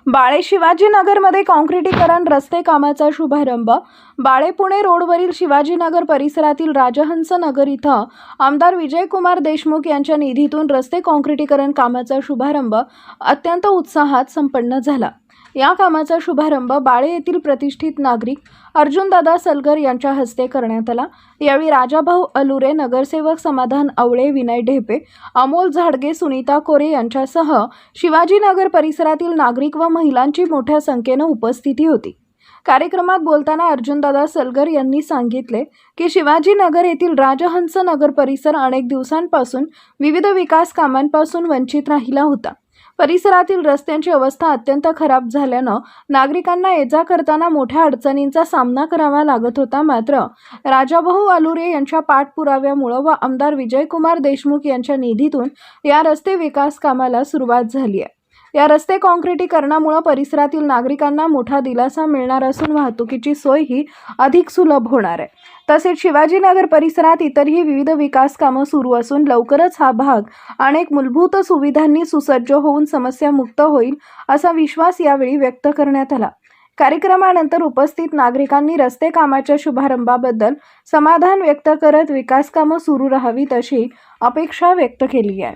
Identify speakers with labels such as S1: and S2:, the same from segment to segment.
S1: बाळे शिवाजीनगरमध्ये काँक्रिटीकरण रस्ते कामाचा शुभारंभ। बाळे पुणे रोडवरील शिवाजीनगर परिसरातील राजहंस नगर इथं आमदार विजयकुमार देशमुख यांच्या निधीतून रस्ते काँक्रिटीकरण कामाचा शुभारंभ अत्यंत उत्साहात संपन्न झाला। या कामाचा शुभारंभ बाळे येथील प्रतिष्ठित नागरिक अर्जुनदादा सलगर यांच्या हस्ते करण्यात आला। यावेळी राजाभाऊ अलुरे, नगरसेवक समाधान आवळे, विनय ढेपे, अमोल झाडगे, सुनीता कोरे यांच्यासह शिवाजीनगर परिसरातील नागरिक व महिलांची मोठ्या संख्येने उपस्थिती होती। कार्यक्रमात बोलताना अर्जुनदादा सलगर यांनी सांगितले की शिवाजीनगर येथील राजहंस नगर परिसर अनेक दिवसांपासून विविध विकास कामांपासून वंचित राहिला होता। परिसरातील रस्त्यांची अवस्था अत्यंत खराब झाल्यानं नागरिकांना ये-जा करताना मोठ्या अडचणींचा सामना करावा लागत होता। मात्र राजाभाऊ अलुरे यांच्या पाठपुराव्यामुळे व आमदार विजयकुमार देशमुख यांच्या निधीतून या रस्ते विकास कामाला सुरुवात झाली आहे। या रस्ते काँक्रिटीकरणामुळे परिसरातील नागरिकांना मोठा दिलासा मिळणार असून वाहतुकीची सोय ही अधिक सुलभ होणार आहे। तसेच शिवाजीनगर परिसरात इतरही विविध विकास कामं सुरू असून लवकरच हा भाग अनेक मूलभूत सुविधांनी सुसज्ज होऊन समस्यामुक्त होईल असा विश्वास यावेळी व्यक्त करण्यात आला। कार्यक्रमानंतर उपस्थित नागरिकांनी रस्ते कामाच्या शुभारंभाबद्दल समाधान व्यक्त करत विकास कामं सुरू राहावीत अशी अपेक्षा व्यक्त केली आहे।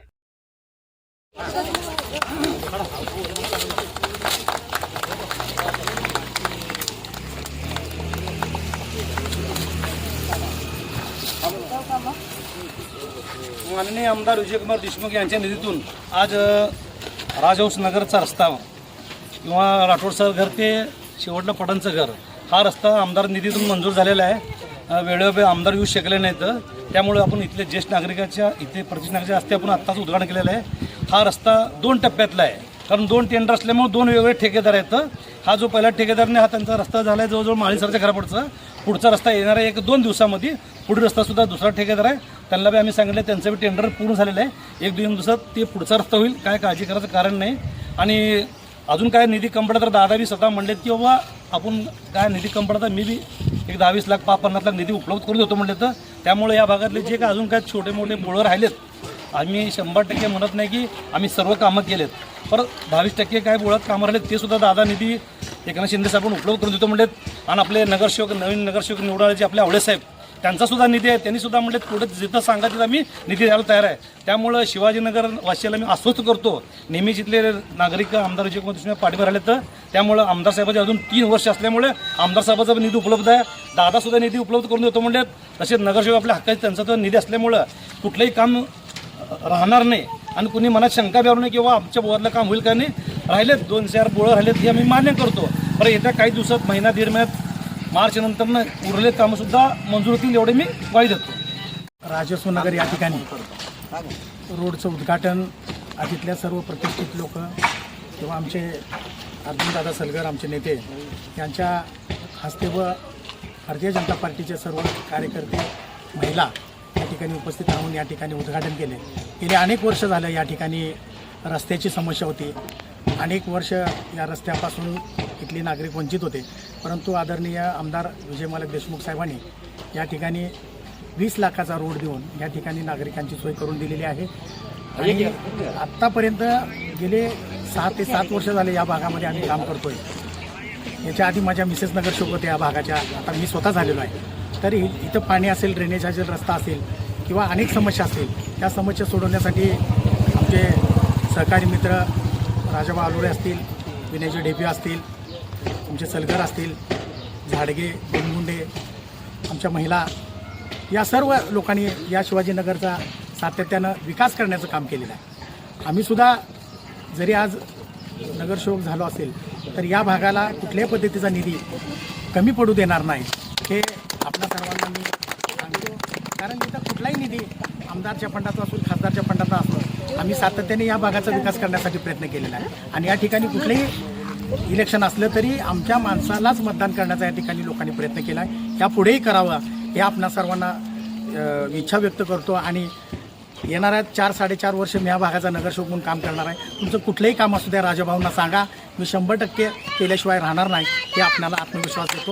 S2: माननीय आमदार विजयकुमार देशमुख यांच्या निधीतून आज राजहंस नगरचा रस्ता किंवा राठोड सर घर ते शेवटलं पडणचं घर हा रस्ता आमदार निधीतून मंजूर झालेला आहे। वेळोवेळी आमदार येऊ शकले नाहीत, त्यामुळे आपण इथले ज्येष्ठ नागरिकाच्या इथे प्रतिष्ठित नागरिकाच्या हस्ते आपण आत्ताच उद्घाटन केलेलं आहे। हा रस्ता 2 टप्प्यातला आहे, कारण 2 टेंडर असल्यामुळे 2 वेगवेगळे ठेकेदार आहेत। हा जो पहिला ठेकेदारने हा त्यांचा रस्ता झाला आहे जवळजवळ माळीसरच्या घरापुढचा, पुढचा रस्ता येणारा 1-2 दिवसामध्ये पुढील रस्तासुद्धा दुसरा ठेकेदार आहे, त्यांना बी आम्ही सांगितलं त्यांचं बी टेंडर पूर्ण झालेलं आहे। 1-2 दिवसात ते पुढचा रस्ता होईल, काय काळजी करायचं कारण नाही। आणि अजून काय निधी कम पडला तर दादा बी स्वतः म्हणलेत की बाबा आपण काय निधी कम पडला तर मी बी एक 10-20 लाख 50 लाख निधी उपलब्ध करून देतो म्हणले। तर त्यामुळे या भागातले जे काय अजून काय छोटे मोठे बोळं राहिलेत आम्ही 100% म्हणत नाही की आम्ही सर्व कामं केलेत, पण 22% काय बोळात कामं राहिलेत ते सुद्धा दादा निधी एकनाथ शिंदे साहेब उपलब्ध करून देतो म्हणलेत। आणि आपले नगरसेवक नवीन नगरसेवक निवडायचे जे आपले आवळे साहेब त्यांचा सुद्धा निधी आहे, त्यांनी सुद्धा म्हणलेत पुढे जिथं सांगा तिथं आम्ही निधी द्यायला तयार आहे। त्यामुळं शिवाजीनगर वासियाला मी आश्वस्त करतो, नेहमीच इथले नागरिक आमदार विजयकुमार देशमुख पाठीवर राहिले तर त्यामुळं आमदार साहेबाचे अजून 3 वर्ष असल्यामुळे आमदार साहेबाचा निधी उपलब्ध आहे, दादासुद्धा निधी उपलब्ध करून देतो म्हणलेत। तसेच नगरसेवक आपल्या हक्काचे त्यांचा तर निधी असल्यामुळं कुठलंही काम राहणार नाही आणि कुणी मनात शंका बी नाही किंवा आमच्या बोळातलं काम होईल का नाही। राहिलेत 2-4 बोळं राहिलेत हे आम्ही मान्य करतो, पण येत्या काही दिवसात महिना 1.5 महिन्यात मार्च नंतर उरलेले कामंसुद्धा मंजूर होतील एवढे मी ग्वाही देतो।
S3: राजहंस नगर या ठिकाणी रोडचं उद्घाटन तिथल्या सर्व प्रतिष्ठित लोक किंवा आमचे अर्जुनदादा सलगर आमचे नेते यांच्या हस्ते व भारतीय जनता पार्टीचे सर्व कार्यकर्ते महिला या ठिकाणी उपस्थित राहून या ठिकाणी उद्घाटन केले। गेले अनेक वर्ष झालं या ठिकाणी रस्त्याची समस्या होती, अनेक वर्ष या रस्त्यापासून इथले नागरिक वंचित होते, परंतु आदरणीय आमदार विजयकुमार देशमुख साहेबांनी या ठिकाणी 20 लाखाचा रोड देऊन या ठिकाणी नागरिकांची सोय करून दिलेली आहे। आणि आत्तापर्यंत गेले 6 ते 7 वर्ष झाले या भागामध्ये आम्ही काम करतोय। याच्या आधी माझ्या मिसेस नगरसेवक होत्या या भागाच्या, आता मी स्वतः झालेलो आहे। तरी इथं पाणी असेल, ड्रेनेज असेल, रस्ता असेल किंवा अनेक समस्या असतील, त्या समस्या सोडवण्यासाठी आमचे सहकारी मित्र राजाभाऊ अलुरे असतील, विनयजी ढेपे असतील, आमचे सलगर असतील, झाडगे, गुणगुंडे, आमच्या महिला या सर्व लोकांनी या शिवाजीनगरचा सातत्यानं विकास करण्याचं काम केलेलं आहे। आम्हीसुद्धा जरी आज नगरसेवक झालो असेल तर या भागाला कुठल्याही पद्धतीचा निधी कमी पडू देणार नाही हे आपल्या सर्वांना मी सांगतो, कारण इथं कुठलाही निधी आमदारच्या फंडाचा असून खासदारच्या फंडाचा असतो, आम्ही सातत्याने या भागाचा विकास करण्यासाठी प्रयत्न केलेला आहे। आणि या ठिकाणी कुठलेही इलेक्शन असलं तरी आमच्या माणसालाच मतदान करण्याचा या ठिकाणी लोकांनी प्रयत्न केला आहे, यापुढेही करावा हे आपणा सर्वांना इच्छा व्यक्त करतो। आणि येणाऱ्या 4-4.5 वर्ष मी या भागाचा नगरसेवक म्हणून काम करणार आहे। तुमचं कुठलंही काम असू द्या राजाभाऊंना सांगा, मी 100% केल्याशिवाय राहणार नाही हे आपल्याला आत्मविश्वास देतो।